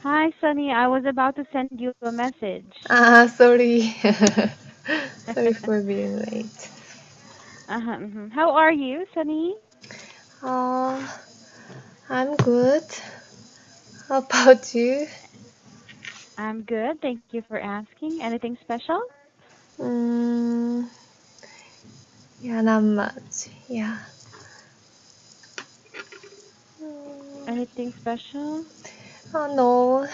Hi, Sunny. I was about to send you a message. Sorry. Sorry for being late. How are you, Sunny? Uh, I'm good. How about you? I'm good. Thank you for asking. Anything special? Mm, yeah, not much. Yeah. Mm, Anything special? oh no.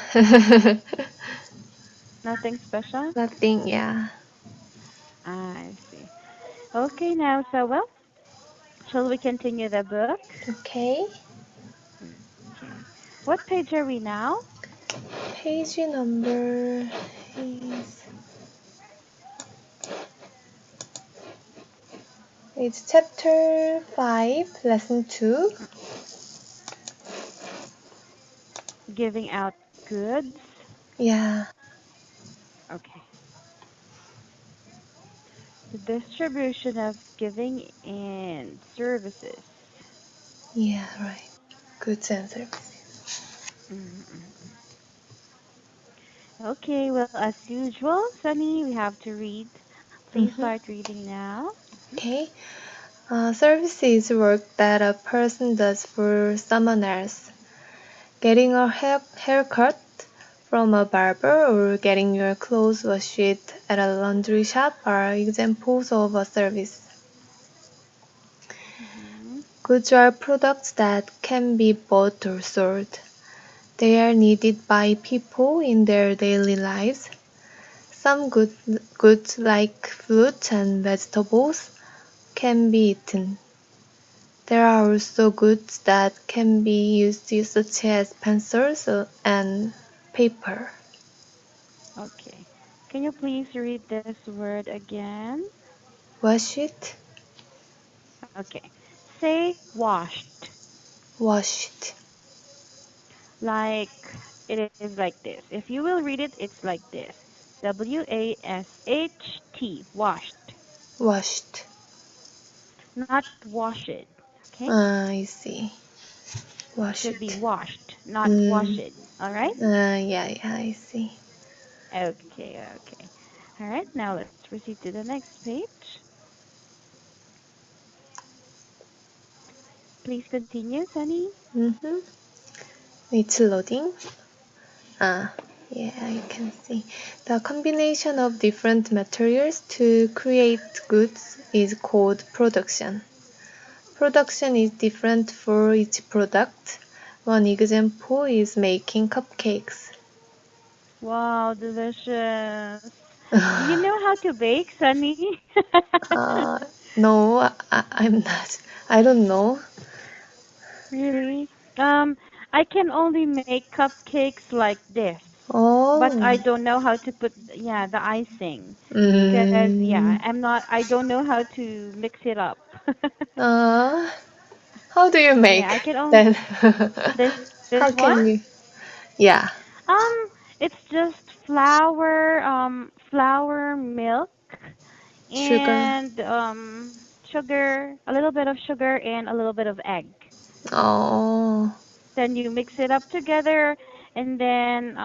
Nothing special? Nothing, yeah. I see. Okay, now, so well, shall we continue the book? Okay. Okay. What page are we now? Page number is it's chapter 5, lesson 2. Giving out goods. Yeah. Okay. The distribution of giving and services. Yeah, right. Good answer. Mm-mm. Okay, well, as usual, Sunny, we have to read. Please Mm-hmm. start reading now. Okay. Service is work that a person does for someone else. Getting a haircut from a barber or getting your clothes washed at a laundry shop are examples of a service. Mm-hmm. Goods are products that can be bought or sold. They are needed by people in their daily lives. Some goods like fruits and vegetables can be eaten. There are also goods that can be used such as pencils and paper. Okay. Can you please read this word again? Wash it, Okay. Say washed. washed. Like it is like this. If you will read it, it's like this. WASHT. Washed. Washed. Not wash it. Okay? I see. It Wash should be it. washed, not wash Mm, it. All right? yeah, I see. Okay, okay. All right, now let's proceed to the next page. Please continue, Sunny. Mm-hmm. It's loading. Ah, yeah, I can see. The combination of different materials to create goods is called production. Production is different for each product. One example is making cupcakes. Wow, delicious. Do you know how to bake, Sunny? Uh, no, I'm not. I don't know. Really? Um, I can only make cupcakes like this, but Oh, I don't know how to put, yeah, the icing. Cause yeah, mm, I don't know how to mix it up. uh, how do you Yeah, make I can only then? this this How one. can you? Yeah, It's just flour, milk, sugar. and sugar, a little bit of sugar, and a little bit of egg. Oh, Then you mix it up together, and then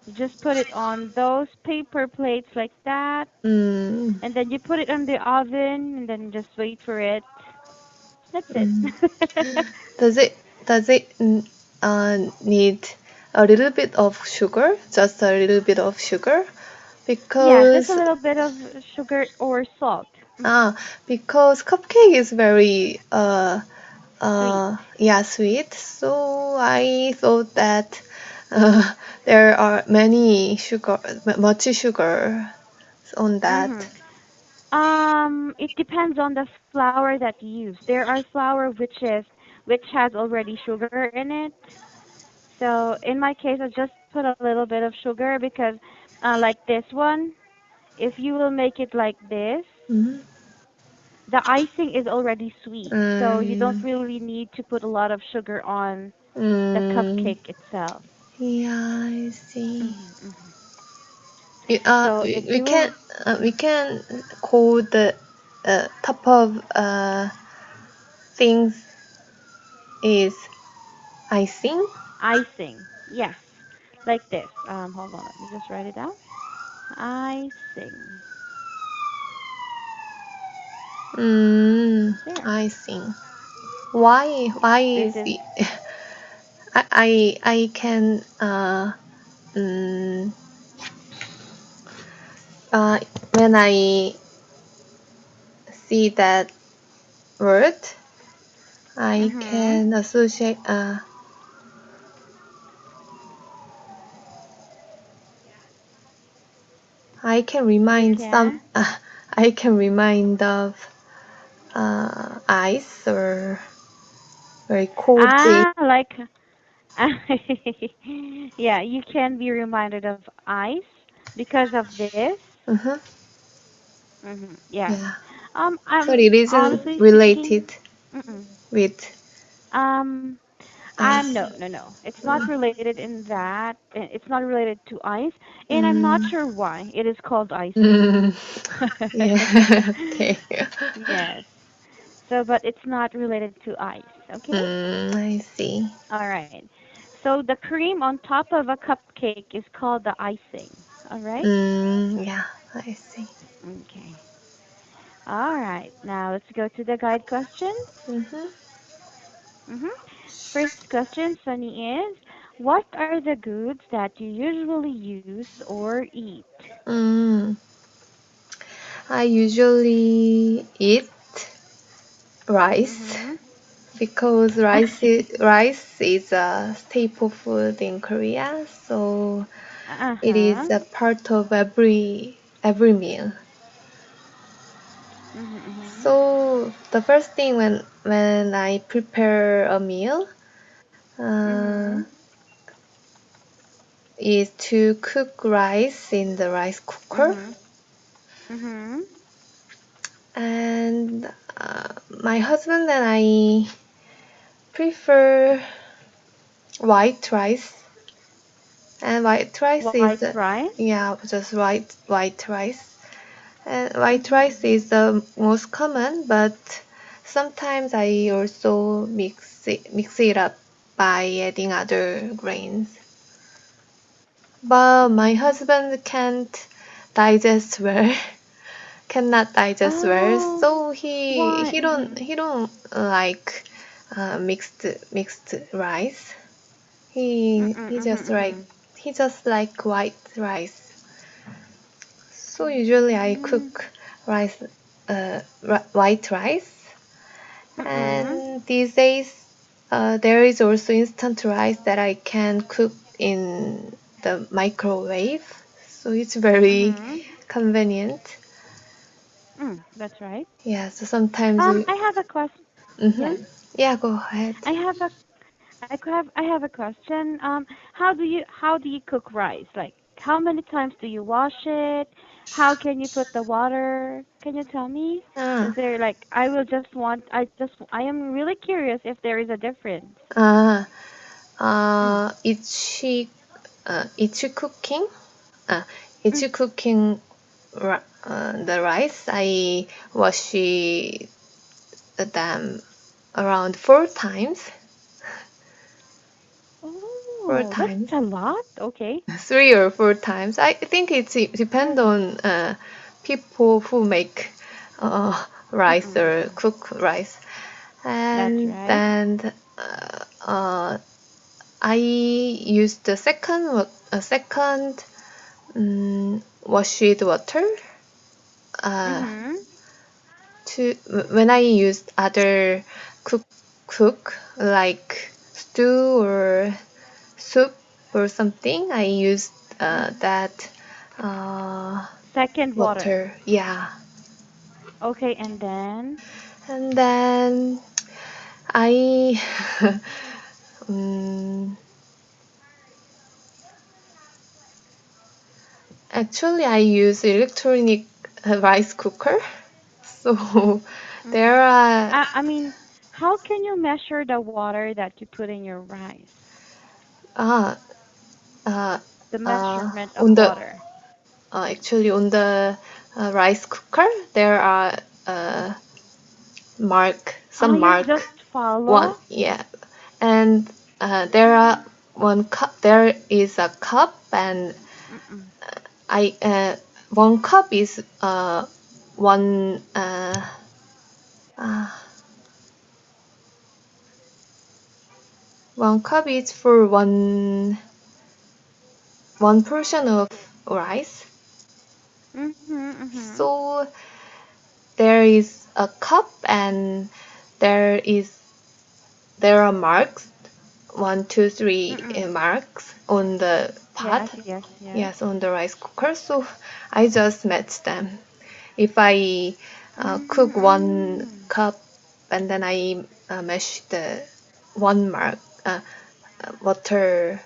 you just put it on those paper plates like that, mm, and then you put it on the oven, and then just wait for it. That's it. mm. Does it need a little bit of sugar? Just a little bit of sugar? Yeah, just a Because little bit of sugar or salt. ah, because cupcake is very Sweet. yeah, sweet. So I thought that uh, there are much sugar on that. Mhm. It depends on the flour that you use. There are flour which has already sugar in it. So in my case, I just put a little bit of sugar because, like this one, if you will make it like this, Mm, the icing is already sweet. So you don't mm, really need to put a lot of sugar on the mm, cupcake itself. yeah, I see. Hmm. So We, if we you can will, we can call the top of things is icing. icing, yes. Like this. Hold on, let me just write it down. Icing. There. I see. Why This is is it? I can mm, uh, when I see that word, I mhm. can associate. I can You remind some. can. I can remind of ice or very cold day. Ah, like yeah, you can be reminded of ice because of this. Uh-huh. Yes. Yeah, but I'm it isn't honestly speaking. related Mm-mm. with Um, ice. no. It's not related in that. It's not related to ice, and I'm not Mm, sure why it is called icing. mm, yeah. Okay. Yes. So, but it's not related to ice. Okay. I see. All right. So the cream on top of a cupcake is called the icing. All right. Yeah, I see. Okay. All right. Now let's go to the guide questions. Mm-hmm. Mm-hmm. First question, Sunny, is what are the goods that you usually use or eat? Mm, I usually eat rice Mm-hmm. because rice is a staple food in Korea, so it is Uh-huh. a part of every meal. Mm-hmm. So the first thing when I prepare a meal uh, Mm-hmm. is to cook rice in the rice cooker, Mm-hmm. Mm-hmm. and my husband and I prefer white rice. And white rice White is rice. yeah, just white rice. And white Mm-hmm. rice is the most common, but sometimes I also mix it up by adding other grains. But my Mm-hmm. husband digest well, cannot digest well, Oh, so he why? he don't Mm-hmm. he don't like mixed rice. Mm-mm, mm-hmm, mm-hmm. He just like white rice. So usually I Mm-hmm. cook rice, white rice, Mm-mm. and these days there is also instant rice that I can cook in the microwave. So it's very Mm-hmm. convenient. That's right. Yeah. So sometimes we. I have a question. Mm-hmm. Yes. Yeah. Go ahead. I have a question. How do you cook rice? Like how many times do you wash it? How can you put the water? Can you tell me? Is Ah. there like I am really curious if there is a difference. Ah. Mm. Each cooking. Uh, each Mm. cooking the rice, I wash them around four Oh, that's times, a lot. Okay. 3 or 4 times. I think it depends Mm. on people who make rice Mm-mm. or cook rice, That's and right. then I use the second wash with water uh, Mhm. to when I used other cook like stew or soup or something. I used Mhm. that uh, Second water. water. Yeah, Okay, and then and then I um, actually I use electronic rice cooker. So mhm. there are I mean, how can you measure the water that you put in your rice? uh, uh, The measurement of on the water. actually on the rice cooker there are Ah, some you mark just follow? one, yeah, and there are. one cup. There is a cup, and Mm-mm. I one cup is one uh, one cup is for one portion of rice. Mm-hmm. Mm-hmm. So there is a cup, and there is there are marks, one, two, three Mm-mm. marks on the pot. Yes, yes, yes. Yes, on the rice cooker. So I just match them. If I cook one Mm-mm. cup and then I mash the one mark water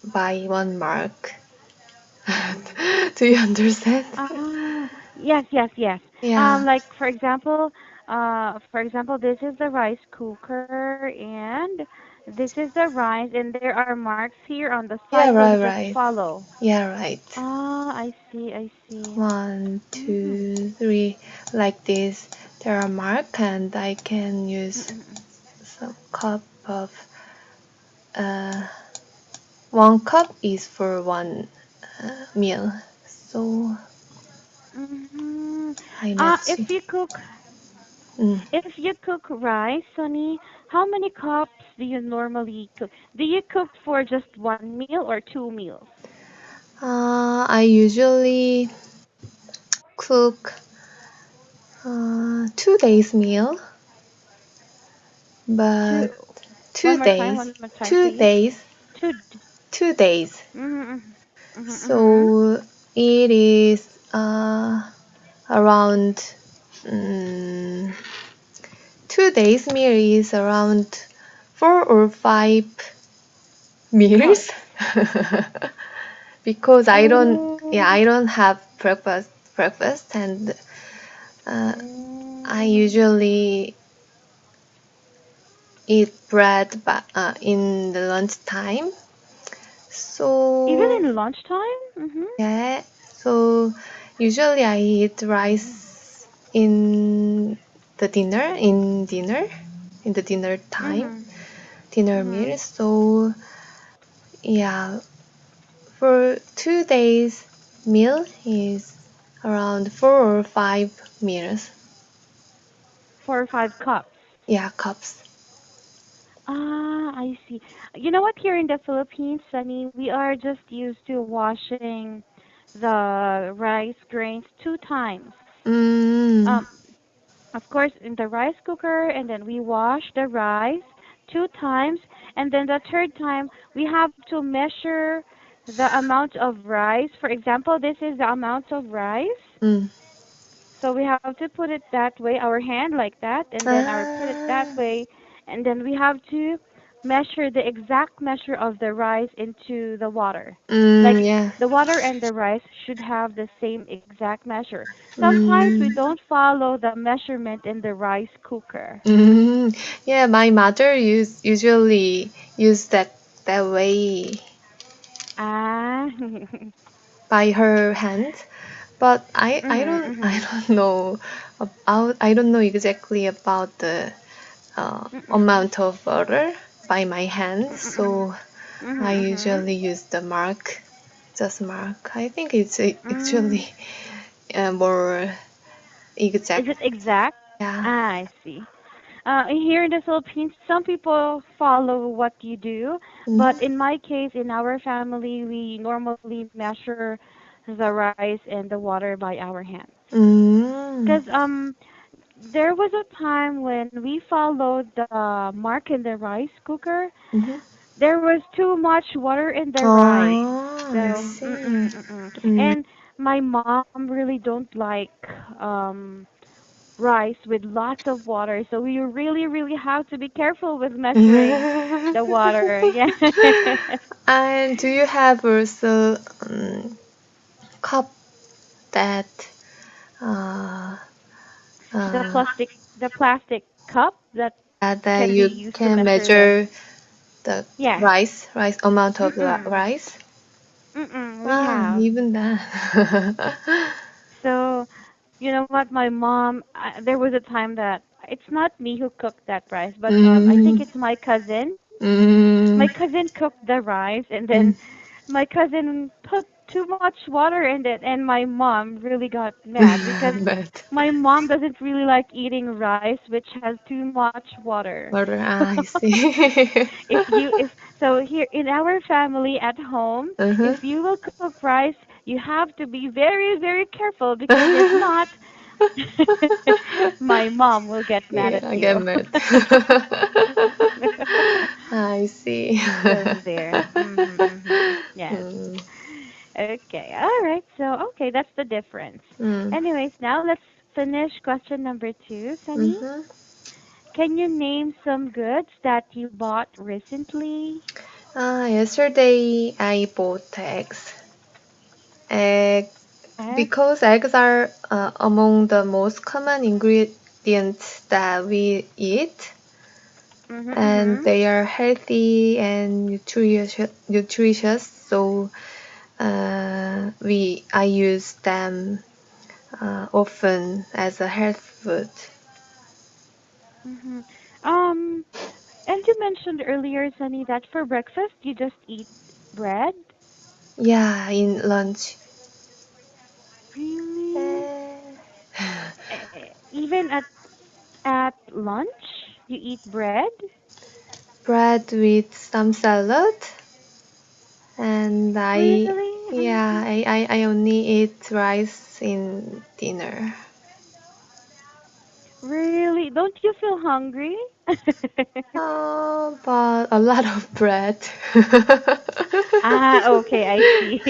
by one mark. Do you understand? Yes, yes, yes. Yeah. Like for example, this is the rice cooker, and this is the rice, and there are marks here on the side, Yeah, so you right, just right. follow. Yeah, right. I see, I see. One, Mm-hmm. 2, 3, like this. There are mark, and I can use Mm-mm. some cup of uh, one cup is for one meal. So Mm-hmm. I match If it. you cook, Mm. if you cook rice, Sunny, how many cups do you normally cook? Do you cook for just one meal or two meals? I usually cook 2 days meal, but Two. two days, One more time, two please. days, Two. 2 days. Mhm. Mhm. Mhm. So it is around um, 2 days meal is around 4 or 5 meals. Cups. Because Oh. I don't have breakfast, and uh, I Mm. usually eat bread in the lunchtime. Even So in lunchtime? Mhm. yeah, so usually I eat Mm. rice in in the dinner time, Mhm. dinner Mhm. meal. So yeah, for 2 days meal is around 4 or 5 meals. 4 or 5 cups. Yeah, cups. I see. You know what? Here in the Philippines, Sunny, we are just used to washing the rice grains 2 times. Mm, Um, of course, in the rice cooker, and then we wash the rice 2 times, and then the third time we have to measure the amount of rice. For example, this is the amount of rice, mm. so we have to put it that way, our hand like that, and then our put it that Ah, way, and then we have to measure the exact measure of the rice into the water. Like yeah. the water and the rice should have the same exact measure. Sometimes we Mm, don't follow the measurement in the rice cooker. yeah, my mother usually use that way Ah. by her hand, but Mhm. I Mhm. don't know I don't know exactly about the Mhm. amount of butter by my hand, Mhm. so I Mhm. Mhm. usually use the mark, just mark. I think it's Mm. actually more Is exact. it exact? Yeah. I see. Here in the Philippines, some people follow what you do, but Mhm. in my case, in our family, we normally measure the rice and the water by our hands. Mm. Because there was a time when we followed the mark in the rice cooker. Mhm. There was too much water in the rice. Oh, So, I see. Mm. and my mom really don't like um rice with lots of water. So we really, really have to be careful with measuring the water. Yeah. And do you have also cup that uh, the uh, plastic the plastic cup that that can be you used to can measure the. measure the Yes. rice amount of Mm-mm. rice? Mm-mm. We Ah, have. even that. So, you know what? My mom. There was a time that it's not me who cooked that rice, but I think mm, it's my cousin. mm, my Mm. cousin cooked the rice, and Mm. then my cousin put too much water in it, and my mom really got mad because But my mom doesn't really like eating rice which has too much water. water, I see. If so here in our family at home, Uh-huh. if you will cook rice, you have to be very, very careful, because if not, my mom will get mad Yeah, at I get you. mad. I see. So there. Yes. Mm. Okay. All right. So, okay, that's the difference. Mm. Anyways, now let's finish question number two, Sunny. Mm-hmm. Can you name some goods that you bought recently? Yesterday I bought eggs. Egg, Eggs? because eggs are among the most common ingredients that we eat, and Mm-hmm. they are healthy and nutritious. So I use them often as a health food. Mm-hmm. Um, and you mentioned earlier, Sunny, that for breakfast you just eat bread? Yeah, in lunch. Really? Eh, Even at lunch, you eat bread? Bread with some salad, and Really? yeah, I only eat rice in dinner. Really? Don't you feel hungry? But a lot of bread. Ah, okay, I see.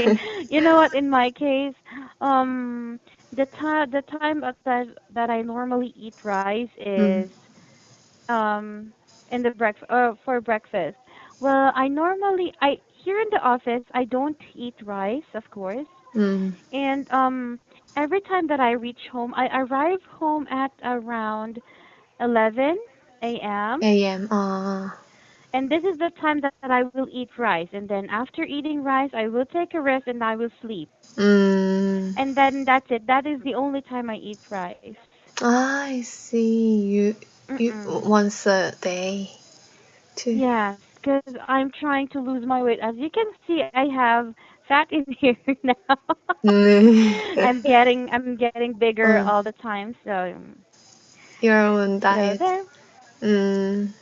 You know what? In my case, um, the time that I normally eat rice Mm, is um in the breakfast for breakfast. Well, I normally I here in the office I don't eat rice, of course. mm. And every time that I reach home, I arrive home at around 11 a.m. AM. And this is the time that I will eat rice. And then after eating rice, I will take a rest and I will sleep. Mm. And then that's it. That is the only time I eat rice. I see. You Mm-mm. once a day too. Yes, because I'm trying to lose my weight. As you can see, I have fat in here now. Mm. I'm getting bigger Mm. all the time. Your own So diet. there. Mm.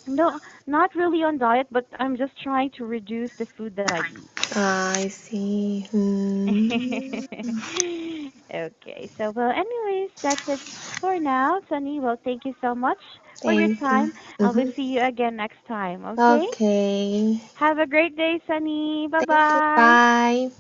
No, not really on diet, but I'm just trying to reduce the food that I eat. I see. Mm. Okay, so well, anyways, that's it for now, Sunny. Well, thank you so much for your Thank you. time. I will Hmm. see you again next time, okay? Okay. Have a great day, Sunny. Bye Thank you. bye. Bye.